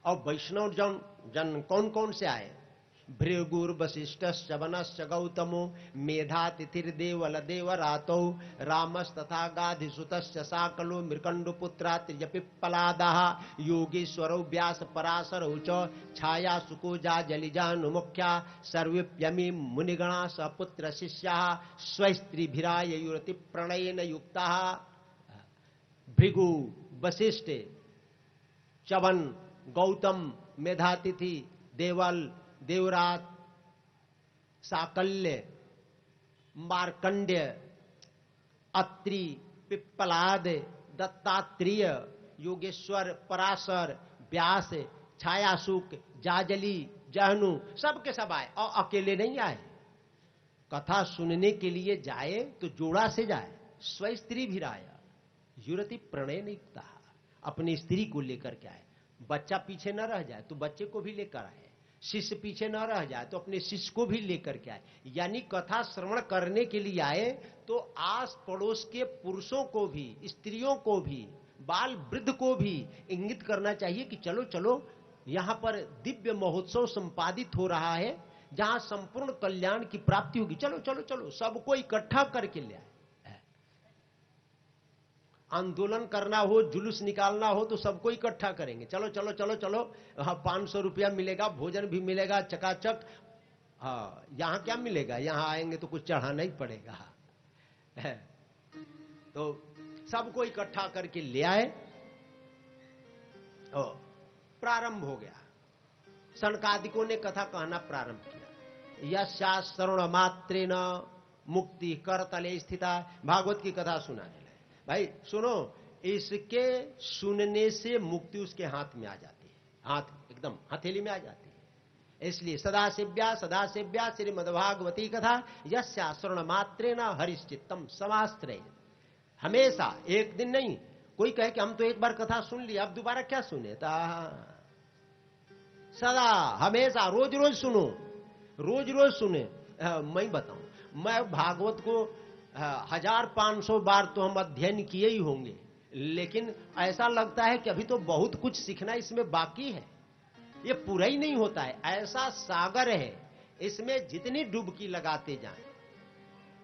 और वैष्णव जन जन कौन कौन से आए? भृगुर वशिष्ठश्च वनश्च गौतमो मेधातिथिर्देवल देवरातौ रामस्तथा गाधिसुतश्च साकलो मृकण्डुपुत्रा त्रिजपिप्पलादः योगीश्वरौ व्यास पराशरौ च छाया सुको जाजलिजानुमुख्या सर्वेप्यमी मुनिगणा सपुत्र शिष्याः स्वस्त्रीभिरायुरति प्रणयेन युक्ताः। भृगु, वशिष्ठ, च्यवन, गौतम, मेधातिथि, देवल, देवरात, साकल्य, मार्कंड्य, अत्रि, पिप्पलाद, दत्तात्रेय, योगेश्वर, पराशर, व्यास, छायासुक, जाजली, जहनु, सब के सब आए और अकेले नहीं आए। कथा सुनने के लिए जाए तो जोड़ा से जाए। स्व स्त्री भी राया युरति प्रणय नियुक्ता, अपनी स्त्री को लेकर के आए। बच्चा पीछे न रह जाए तो बच्चे को भी लेकर आए, शिष्य पीछे न रह जाए तो अपने शिष्य को भी लेकर के आए। यानी कथा श्रवण करने के लिए आए तो आस पड़ोस के पुरुषों को भी, स्त्रियों को भी, बाल वृद्ध को भी इंगित करना चाहिए कि चलो चलो यहां पर दिव्य महोत्सव संपादित हो रहा है जहां संपूर्ण कल्याण की प्राप्ति होगी। चलो चलो चलो, सबको इकट्ठा करके ले आए। आंदोलन करना हो, जुलूस निकालना हो तो सबको इकट्ठा करेंगे। चलो चलो चलो चलो, 500 रुपया मिलेगा, भोजन भी मिलेगा चकाचक। हाँ, यहां क्या मिलेगा? यहां आएंगे तो कुछ चढ़ाना ही पड़ेगा। तो सबको इकट्ठा करके ले आए और प्रारंभ हो गया। सनकादिकों ने कथा कहना प्रारंभ किया। यस्या श्रवण मात्रेण मुक्ति करतले स्थिता, भागवत की कथा सुनाने लगे। भाई सुनो, इसके सुनने से मुक्ति उसके हाथ में आ जाती है, हाथ एकदम हथेली में आ जाती है। इसलिए सदाशिव्या श्रीमद्भागवती कथा यस्या श्रवण मात्रेण हरिश्चित्तम समाश्रय। हमेशा, एक दिन नहीं। कोई कहे कि हम तो एक बार कथा सुन लिया, अब दोबारा क्या सुने? सदा, हमेशा, रोज रोज सुनो, रोज रोज सुने। मैं बताऊं, मैं भागवत को 1500 बार तो हम अध्ययन किए ही होंगे, लेकिन ऐसा लगता है कि अभी तो बहुत कुछ सीखना इसमें बाकी है। ये पूरा ही नहीं होता है। ऐसा सागर है, इसमें जितनी डुबकी लगाते जाएं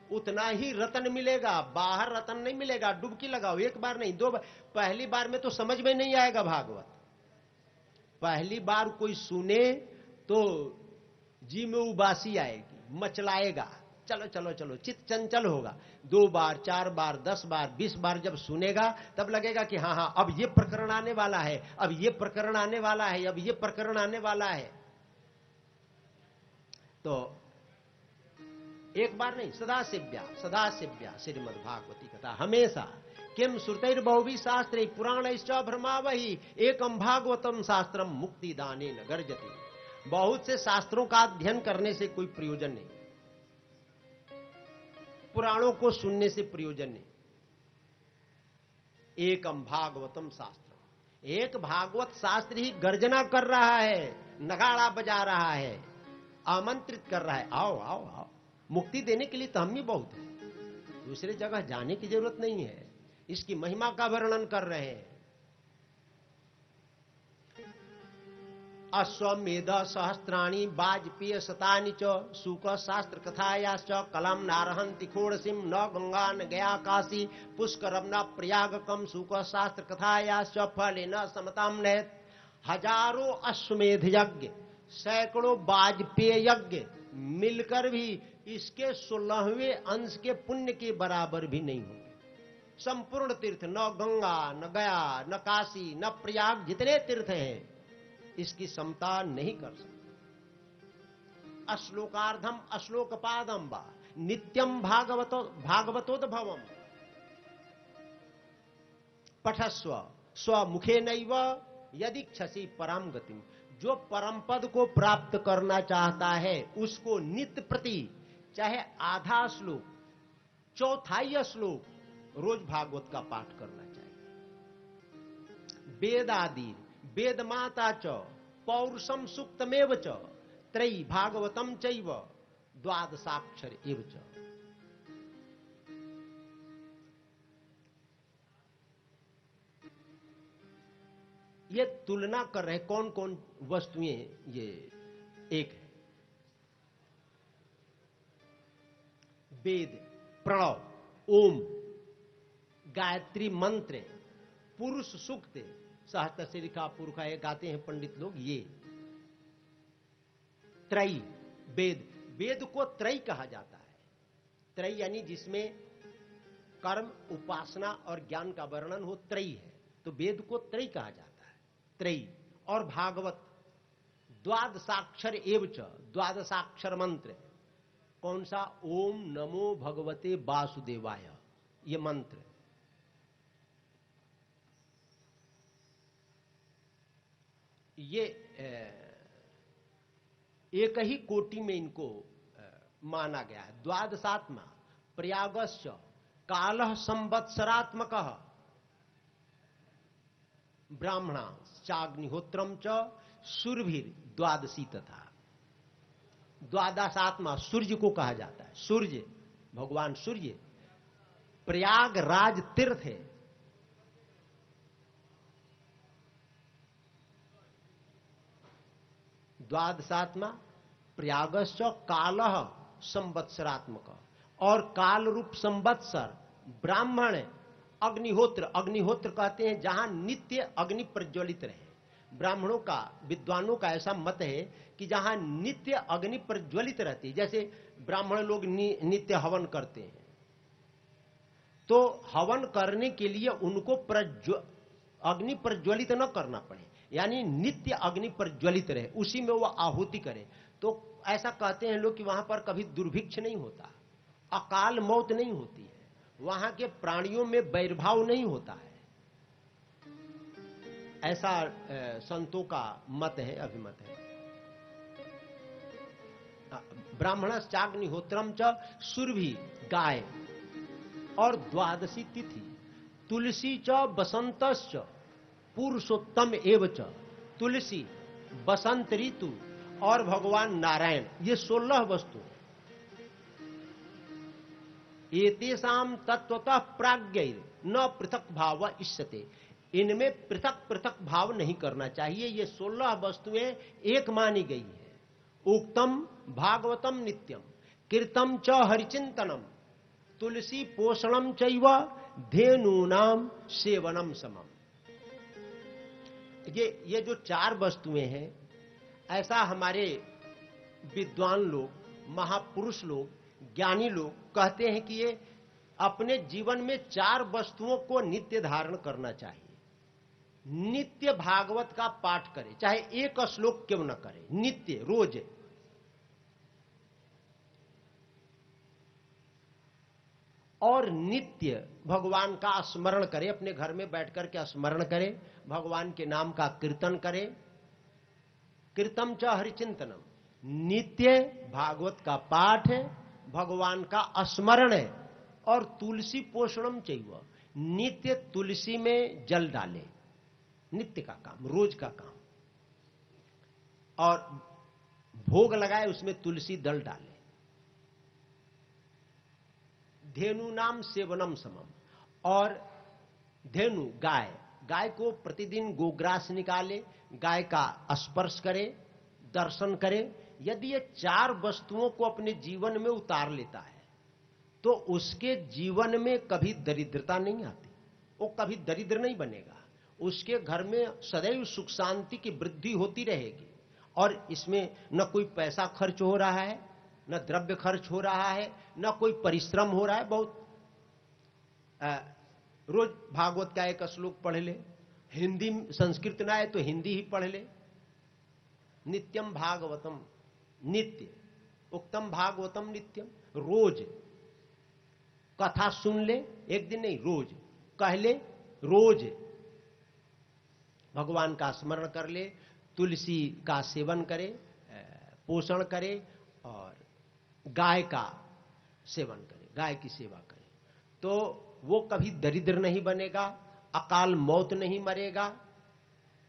उतना ही रतन मिलेगा, बाहर रतन नहीं मिलेगा। डुबकी लगाओ, एक बार नहीं, 2 बार। पहली बार में तो समझ में नहीं आएगा भागवत। पहली बार कोई सुने तो जी में उबासी आएगी, मचलाएगा। चलो चलो चलो, चित्त चंचल होगा। 2 बार, 4 बार, 10 बार, 20 बार जब सुनेगा तब लगेगा कि हाँ हाँ, अब ये प्रकरण आने वाला है, अब ये प्रकरण आने वाला है, अब ये प्रकरण आने वाला है। तो एक बार नहीं, सदाशिव्या श्रीमद्भागवती कथा हमेशा। किम श्रुतैर्बहुभिः शास्त्रैः पुराणैश्च भ्रमावहि एकम भागवतम शास्त्रम मुक्तिदानेन गर्जति। बहुत से शास्त्रों का अध्ययन करने से कोई प्रयोजन नहीं, पुराणों को सुनने से प्रयोजन नहीं। एकम भागवतम शास्त्रम, एक भागवत शास्त्र ही गर्जना कर रहा है, नगाड़ा बजा रहा है, आमंत्रित कर रहा है, आओ आओ आओ। मुक्ति देने के लिए तो हम ही बहुत है, दूसरे जगह जाने की जरूरत नहीं है। इसकी महिमा का वर्णन कर रहे हैं। अश्वमेध सहस्त्राणि वाजपेय शतानि च शुक शास्त्र कथायाश्च कलम नारहन्ति खोड़सिम न गंगा न गया काशी पुष्करम न प्रयागकम शुक शास्त्र कथायाश्च फले न समताम नयत। हजारों अश्वमेध यज्ञ, सैकड़ों वाजपेय यज्ञ मिलकर भी इसके 16वें अंश के पुण्य के बराबर भी नहीं होंगे। संपूर्ण तीर्थ, न गंगा न गया न काशी न प्रयाग, जितने तीर्थ हैं इसकी समता नहीं कर सकते। अश्लोकार्धम अश्लोकपादम वा नित्यम भागवतोद्भवम पठस्व स्वमुखे नैव यदीक्षसि परम गतिम। जो परम पद को प्राप्त करना चाहता है उसको नित्य प्रति, चाहे आधा श्लोक, चौथाई श्लोक, रोज भागवत का पाठ करना चाहिए। वेद आदि वेद माता च पौरुषम सुक्तमेव च त्रयी भागवतम चैव द्वादशाक्षर एव च। ये तुलना कर रहे कौन कौन वस्तुएं ये एक है। वेद, प्रणव, ओम, गायत्री मंत्र, पुरुष सूक्त, सहस्त्र शिखा पुरुषा, ये गाते हैं पंडित लोग। ये त्रयी, वेद, वेद को त्रयी कहा जाता है। त्रयी यानी जिसमें कर्म, उपासना और ज्ञान का वर्णन हो, त्रयी है, तो वेद को त्रयी कहा जाता है, त्रयी। और भागवत, द्वादशाक्षर एवच, द्वादशाक्षर मंत्र, कौन सा? ओम नमो भगवते वासुदेवाय, ये मंत्र। ये एक ही कोटि में इनको माना गया है। द्वादशात्मा प्रयागश्च कालः संवत्सरात्मकः ब्राह्मणाश्चाग्निहोत्रम च सूर्यभिर द्वादशी, तथा द्वादशात्मा सूर्य को कहा जाता है। सूर्य, भगवान सूर्य प्रयागराज तीर्थ है। द्वादशात्मा प्रयागश्च कालः संवत्सरात्मक, और काल रूप संवत्सर ब्राह्मण, अग्निहोत्र, अग्निहोत्र कहते हैं जहां नित्य अग्नि प्रज्वलित रहे। ब्राह्मणों का, विद्वानों का ऐसा मत है कि जहां नित्य अग्नि प्रज्वलित रहती है, जैसे ब्राह्मण लोग नित्य हवन करते हैं, तो हवन करने के लिए उनको अग्नि प्रज्वलित न करना पड़े, यानी नित्य अग्नि प्रज्वलित रहे, उसी में वो आहुति करे। तो ऐसा कहते हैं लोग कि वहां पर कभी दुर्भिक्ष नहीं होता, अकाल मौत नहीं होती है, वहां के प्राणियों में वैरभाव नहीं होता है। ऐसा संतों का मत है, अभिमत है। ब्राह्मणश्चाग्निहोत्रम च सुरभि, गाय, और द्वादशी तिथि, तुलसी च बसंतश्च पुरुषोत्तम एवच, तुलसी, बसंत ऋतु और भगवान नारायण, ये 16 वस्तु। एतेषां तत्वतः प्राज्ञैर न पृथक भाव इष्यते, इनमें पृथक पृथक भाव नहीं करना चाहिए। ये 16 वस्तुएं एक मानी गई है। उक्तम भागवतम नित्यम, कीर्तम च हरिचिंतनम, तुलसी पोषणम चैव धेनूनाम सेवनम समम। ये जो 4 वस्तुएं हैं, ऐसा हमारे विद्वान लोग, महापुरुष लोग, ज्ञानी लोग कहते हैं कि ये अपने जीवन में 4 वस्तुओं को नित्य धारण करना चाहिए। नित्य भागवत का पाठ करे, चाहे एक श्लोक क्यों न करे, नित्य, रोज। और नित्य भगवान का स्मरण करे, अपने घर में बैठकर के स्मरण करे, भगवान के नाम का कीर्तन करे। कीर्तम च हरिचिंतनम, नित्य भागवत का पाठ है, भगवान का स्मरण है। और तुलसी पोषणम चाहिए, नित्य तुलसी में जल डाले, नित्य का काम, रोज का काम। और भोग लगाए, उसमें तुलसी दल डाले। धेनु नाम सेवनम समम, और धेनु गाय, गाय को प्रतिदिन गोग्रास निकाले, गाय का स्पर्श करे, दर्शन करे। यदि ये 4 वस्तुओं को अपने जीवन में उतार लेता है तो उसके जीवन में कभी दरिद्रता नहीं आती, वो कभी दरिद्र नहीं बनेगा। उसके घर में सदैव सुख शांति की वृद्धि होती रहेगी। और इसमें न कोई पैसा खर्च हो रहा है, न द्रव्य खर्च हो रहा है, न कोई परिश्रम हो रहा है। बहुत रोज भागवत का एक श्लोक पढ़ ले, हिंदी संस्कृत ना है तो हिंदी ही पढ़ ले। नित्यम भागवतम, नित्य, उक्तम भागवतम नित्यम, रोज कथा सुन ले, एक दिन नहीं, रोज कह ले, रोज भगवान का स्मरण कर ले, तुलसी का सेवन करे, पोषण करे, और गाय का सेवन करे, गाय की सेवा करे, तो वो कभी दरिद्र नहीं बनेगा, अकाल मौत नहीं मरेगा।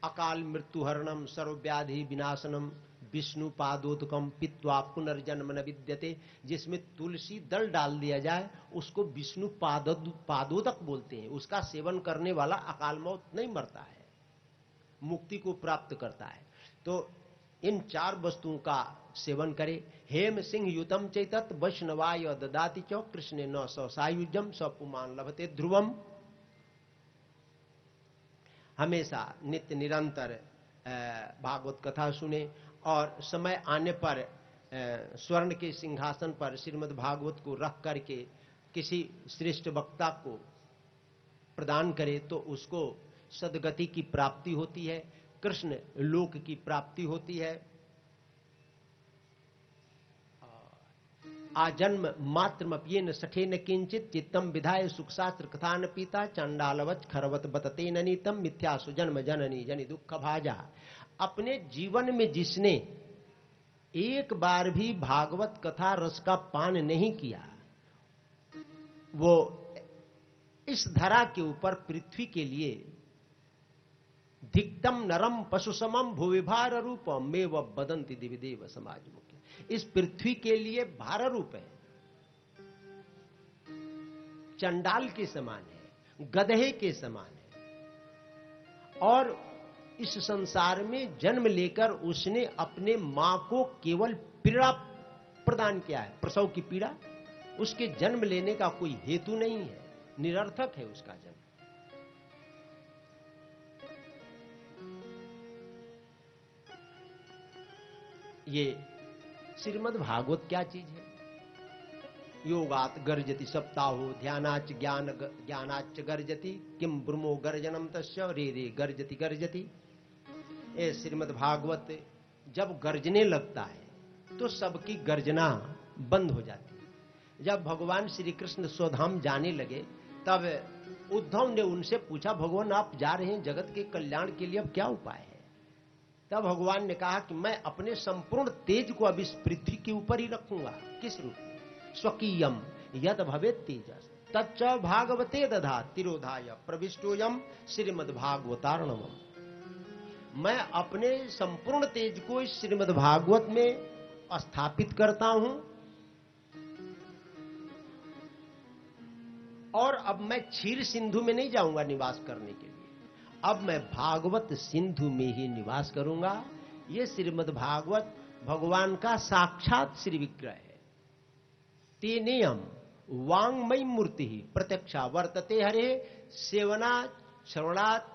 अकाल मृत्युहरणम सर्वव्याधि विनाशनम विष्णु पादोदकम पित्वा पुनर्जन्म न विद्यते। जिसमें तुलसी दल डाल दिया जाए उसको विष्णु पादोदक बोलते हैं। उसका सेवन करने वाला अकाल मौत नहीं मरता है। मुक्ति को प्राप्त करता है। तो इन 4 वस्तुओं का सेवन करे। हेम सिंह युतम चैतत वैष्णवाय ददाति च कृष्णे न सायुज्यम सपुमान लभते ध्रुवम। हमेशा नित्य निरंतर भागवत कथा सुने और समय आने पर स्वर्ण के सिंहासन पर श्रीमद् भागवत को रख करके किसी श्रेष्ठ वक्ता को प्रदान करे तो उसको सदगति की प्राप्ति होती है, कृष्ण लोक की प्राप्ति होती है। आजन्म मात्रमप्येन सठेन किंचित चित्तम विधाय सुखशास्त्र कथान पीता चंडालवच खरवत बतते ननीतम मिथ्यासु जन्म जननी जनि दुख भाजा। अपने जीवन में जिसने एक बार भी भागवत कथा रस का पान नहीं किया, वो इस धरा के ऊपर पृथ्वी के लिए धिक्तम नरम पशुसमम भुविभार रूपम में व बदंती दिविदेव समाज मुख्य। इस पृथ्वी के लिए भार रूप है, चंडाल के समान है, गधे के समान है। और इस संसार में जन्म लेकर उसने अपने मां को केवल पीड़ा प्रदान किया है, प्रसव की पीड़ा। उसके जन्म लेने का कोई हेतु नहीं है, निरर्थक है उसका जन्म। ये श्रीमद् भागवत क्या चीज है? योगात गर्जति सप्ताहो ध्यानाच ज्ञानाच गर्जति किम ब्रह्मो गर्जनम तस्य रे रे गर्जति गर्जति। ये श्रीमद् भागवत जब गर्जने लगता है तो सबकी गर्जना बंद हो जाती है। जब भगवान श्री कृष्ण स्वधाम जाने लगे तब उद्धव ने उनसे पूछा, भगवान आप जा रहे हैं जगत के कल्याण के लिए, अब क्या उपाय है? तब भगवान ने कहा कि मैं अपने संपूर्ण तेज को अब इस पृथ्वी के ऊपर ही रखूंगा। किस रूप में? स्वकीयम यद भवेत् तेजस तच्च भागवते दधा तिरोधाय प्रविष्टोयम श्रीमद् भागवतार्णवम्। मैं अपने संपूर्ण तेज को इस श्रीमद् भागवत में स्थापित करता हूं और अब मैं क्षीर सिंधु में नहीं जाऊंगा निवास करने के लिए, अब मैं भागवत सिंधु में ही निवास करूंगा। ये श्रीमद् भागवत भगवान का साक्षात श्री विग्रह है। तेनेयम वांगमयी मूर्ति ही प्रत्यक्षा वर्तते हरे सेवना श्रवणात्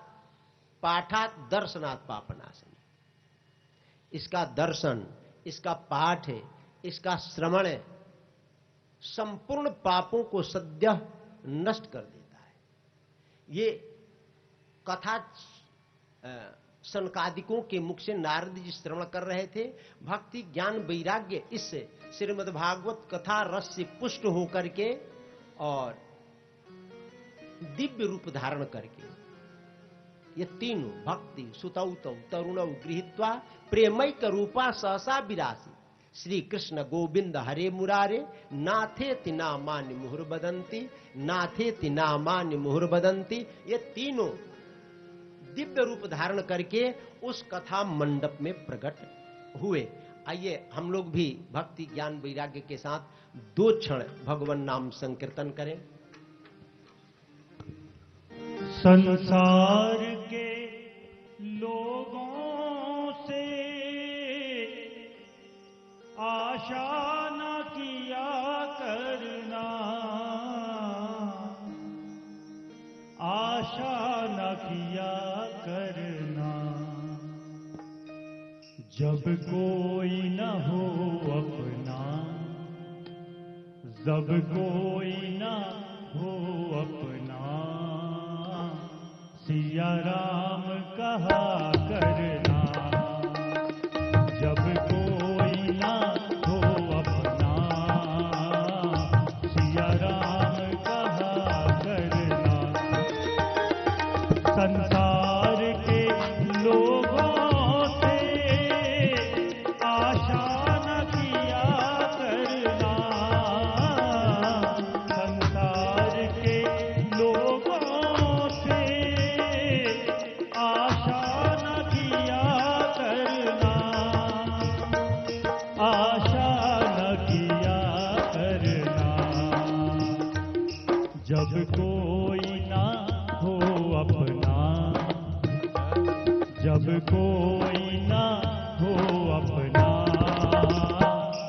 पाठात दर्शनात् पापनाशनी। इसका दर्शन, इसका पाठ है, इसका श्रवण है, संपूर्ण पापों को सद्यः नष्ट कर देता है। ये कथा सनकादिकों के मुख से नारद जी श्रवण कर रहे थे। भक्ति ज्ञान वैराग्य इस श्रीमद् भागवत कथा रस से पुष्ट होकर के और दिव्य रूप धारण करके ये तीनों भक्ति सुतौ तौ तरुणौ गृहीत्वा प्रेमैक रूपा सहसा विरासी श्री कृष्ण गोविंद हरे मुरारे नाथे तिनामान्य मुहुर बदंती नाथे तिनामान्य मुहुर बदंती। ये तीनों दिव्य रूप धारण करके उस कथा मंडप में प्रकट हुए। आइए हम लोग भी भक्ति ज्ञान वैराग्य के साथ 2 क्षण भगवान नाम संकीर्तन करें। संसार के लोगों से आशा न किया करना, आशा न किया करना। जब कोई न हो अपना, जब कोई न हो अपना, सिया राम कहा करना।